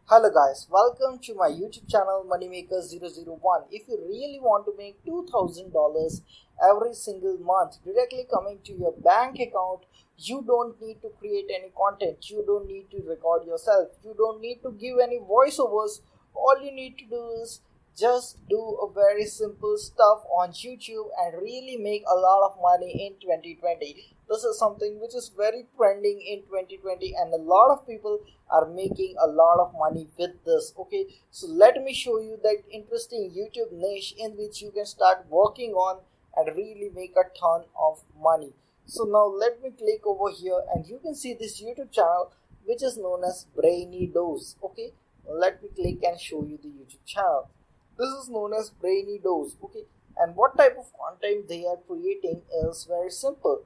Hello guys, welcome to my YouTube channel Moneymaker001. If you really want to make $2,000 every single month directly coming to your bank account, you don't need to create any content, you don't need to record yourself, you don't need to give any voiceovers. All you need to do is just do a very simple stuff on YouTube and really make a lot of money in 2020. This is something which is very trending in 2020 and a lot of people are making a lot of money with this. Okay, so let me show you that interesting YouTube niche in which you can start working on and really make a ton of money. So now let me click over here and you can see this YouTube channel which is known as Brainy Dose. Okay, let me click and show you the YouTube channel. This is known as Brainy Dose. Okay, and what type of content they are creating is very simple.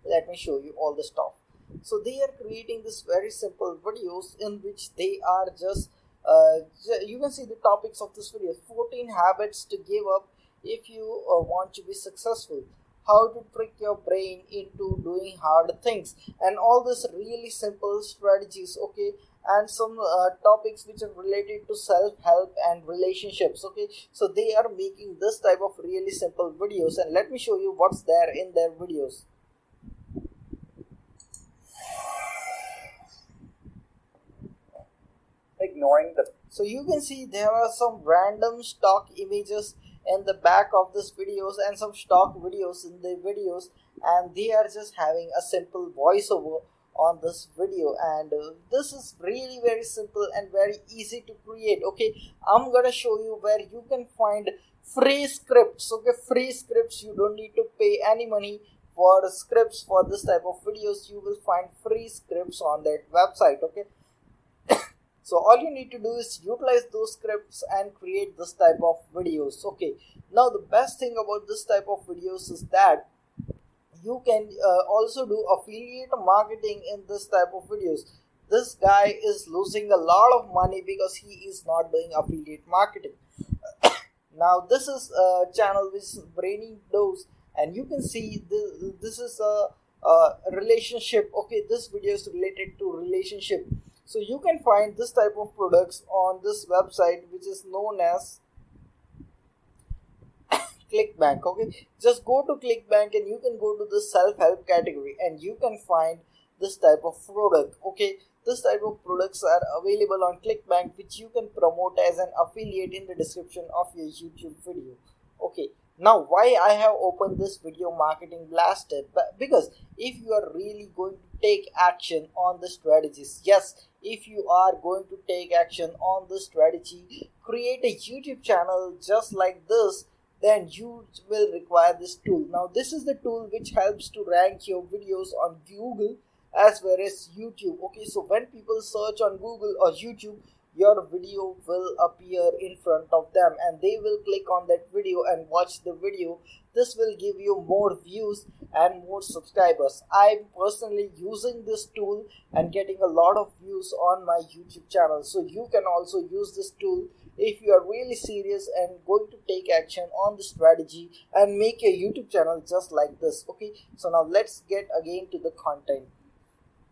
Let me show you all the stuff. So they are creating this very simple videos in which they are just you can see the topics of this video: 14 habits to give up if you want to be successful, how to trick your brain into doing hard things, and all this really simple strategies. Okay, and some topics which are related to self-help and relationships. Okay, so they are making this type of really simple videos, and let me show you what's there in their videos. Ignoring the, so you can see there are some random stock images in the back of this videos and some stock videos in the videos, and they are just having a simple voiceover on this video, and this is really very simple and very easy to create. Okay, I'm gonna show you where you can find free scripts. Okay, free scripts, you don't need to pay any money for scripts for this type of videos. You will find free scripts on that website. Okay, so all you need to do is utilize those scripts and create this type of videos. Okay, now the best thing about this type of videos is that you can also do affiliate marketing in this type of videos. This guy is losing a lot of money because he is not doing affiliate marketing. Now this is a channel which Brainy Dose, and you can see this is a relationship. Okay, this video is related to relationship. So you can find this type of products on this website which is known as ClickBank. Okay, just go to ClickBank and you can go to the self-help category and you can find this type of product. Okay, this type of products are available on ClickBank which you can promote as an affiliate in the description of your YouTube video. Okay, now why I have opened this video marketing blaster? But because if you are really going to take action on the strategies, yes, if you are going to take action on the strategy, create a YouTube channel just like this, then you will require this tool. Now this is the tool which helps to rank your videos on Google as well as YouTube. Okay, so when people search on Google or YouTube, your video will appear in front of them and they will click on that video and watch the video. This will give you more views and more subscribers. I'm personally using this tool and getting a lot of views on my YouTube channel, so you can also use this tool if you are really serious and going to take action on the strategy and make your YouTube channel just like this. Okay, so now let's get again to the content.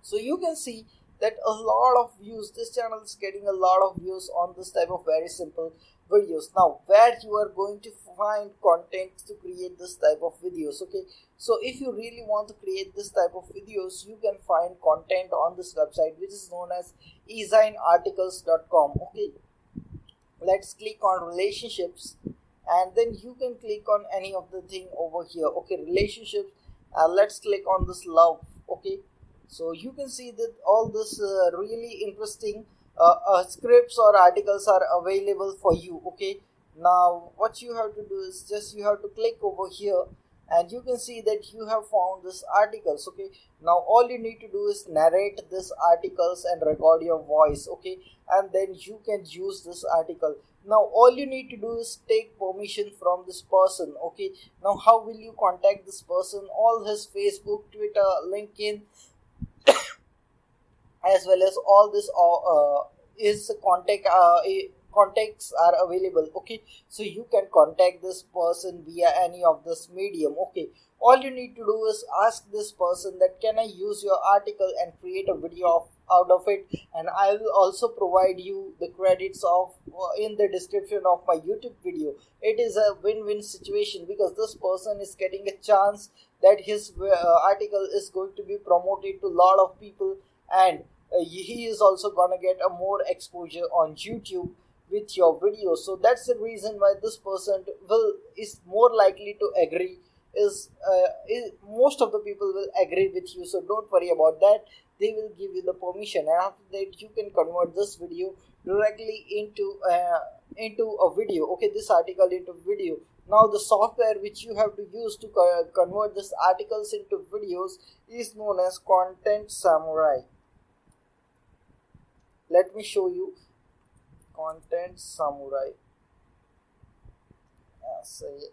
So you can see that a lot of views, this channel is getting a lot of views on this type of very simple videos. Now where you are going to find content to create this type of videos? Okay, so if you really want to create this type of videos, you can find content on this website which is known as ezinearticles.com. Okay, let's click on relationships and then you can click on any of the thing over here. Okay, relationships, let's click on this love. Okay, so you can see that all this really interesting scripts or articles are available for you. Okay, now what you have to do is just you have to click over here and you can see that you have found this articles. Okay, now all you need to do is narrate this articles and record your voice. Okay, and then you can use this article. Now all you need to do is take permission from this person. Okay, now how will you contact this person? All his Facebook, Twitter, LinkedIn, as well as all this is contacts are available. Okay, so you can contact this person via any of this medium. Okay, all you need to do is ask this person that can I use your article and create a video of out of it, and I will also provide you the credits of in the description of my YouTube video. It is a win-win situation because this person is getting a chance that his article is going to be promoted to a lot of people, and he is also gonna get a more exposure on YouTube with your video. So that's the reason why this person will is more likely to agree. Is most of the people will agree with you, so don't worry about that. They will give you the permission, and after that you can convert this video directly into a video. Okay, this article into video. Now the software which you have to use to convert these articles into videos is known as Content Samurai. Let me show you Content Samurai. Samurai.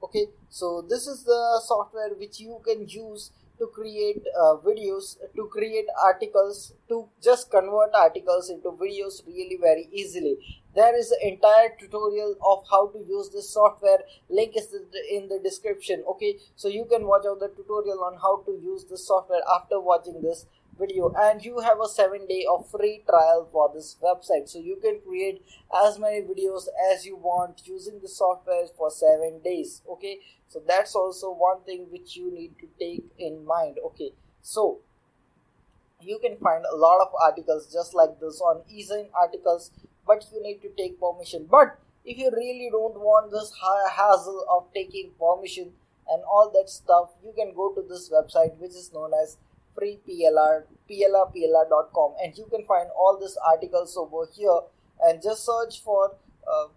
Okay, so this is the software which you can use to create videos, to create articles, to just convert articles into videos really very easily. There is an entire tutorial of how to use this software. Link is in the description. Okay, so you can watch out the tutorial on how to use this software after watching this video, and you have a 7-day of free trial for this website, so you can create as many videos as you want using the software for 7 days. Okay, so that's also one thing which you need to take in mind. Okay, so you can find a lot of articles just like this on eZine articles, but you need to take permission. But if you really don't want this hassle of taking permission and all that stuff, you can go to this website which is known as free plr.com, and you can find all these articles over here, and just search for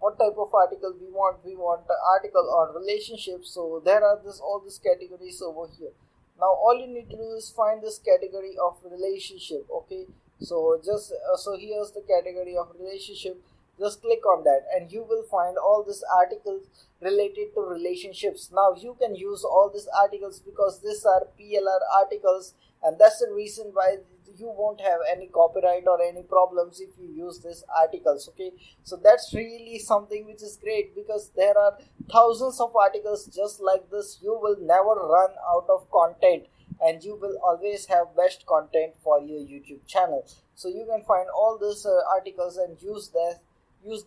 what type of article we want. We want an article on relationships, so there are all these categories over here. Now all you need to do is find this category of relationship. Okay, so just so here's the category of relationship. Just click on that and you will find all these articles related to relationships. Now you can use all these articles because these are PLR articles, and that's the reason why you won't have any copyright or any problems if you use these articles. Okay, so that's really something which is great because there are thousands of articles just like this. You will never run out of content, and you will always have best content for your YouTube channel. So you can find all these articles and use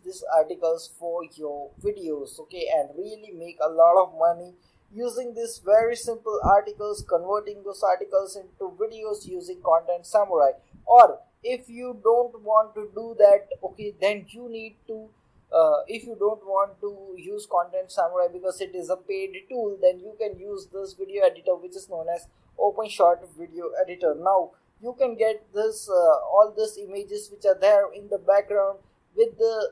these articles for your videos. Okay, and really make a lot of money using these very simple articles, converting those articles into videos using Content Samurai. Or if you don't want to do that, okay, then you need to if you don't want to use Content Samurai because it is a paid tool, then you can use this video editor which is known as OpenShot Video Editor. Now you can get this all these images which are there in the background with the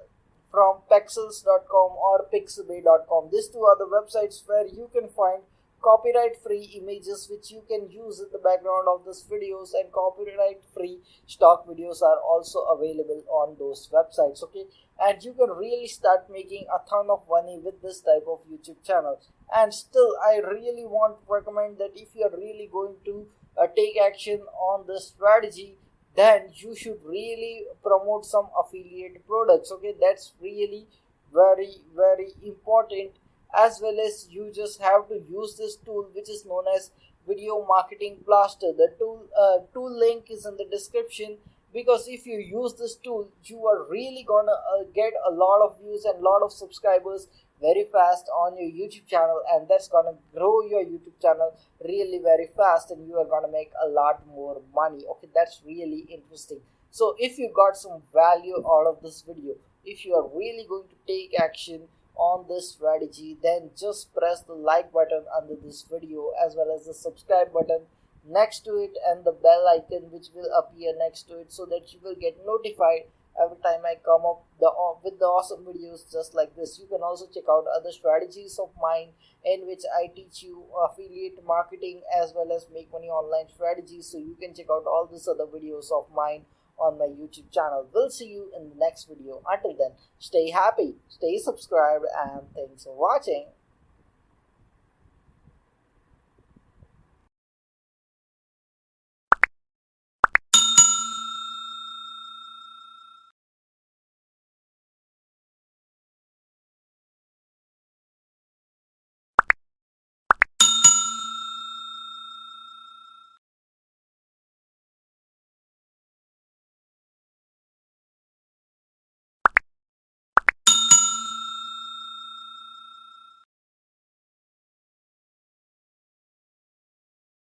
from pexels.com or pixabay.com. These two are the websites where you can find copyright free images which you can use in the background of these videos, and copyright free stock videos are also available on those websites. Okay, and you can really start making a ton of money with this type of YouTube channel. And still, I really want to recommend that if you are really going to take action on this strategy, then you should really promote some affiliate products. Okay, that's really very important. As well as you just have to use this tool which is known as Video Marketing Blaster. The tool link is in the description, because if you use this tool, you are really gonna get a lot of views and lot of subscribers very fast on your YouTube channel, and that's gonna grow your YouTube channel really very fast, and you are gonna make a lot more money. Okay, that's really interesting. So if you got some value out of this video, if you are really going to take action on this strategy, then just press the like button under this video as well as the subscribe button next to it and the bell icon which will appear next to it, so that you will get notified every time I come up with the awesome videos just like this. You can also check out other strategies of mine in which I teach you affiliate marketing as well as make money online strategies. So you can check out all these other videos of mine on my YouTube channel. We'll see you in the next video. Until then, stay happy, stay subscribed, and thanks for watching.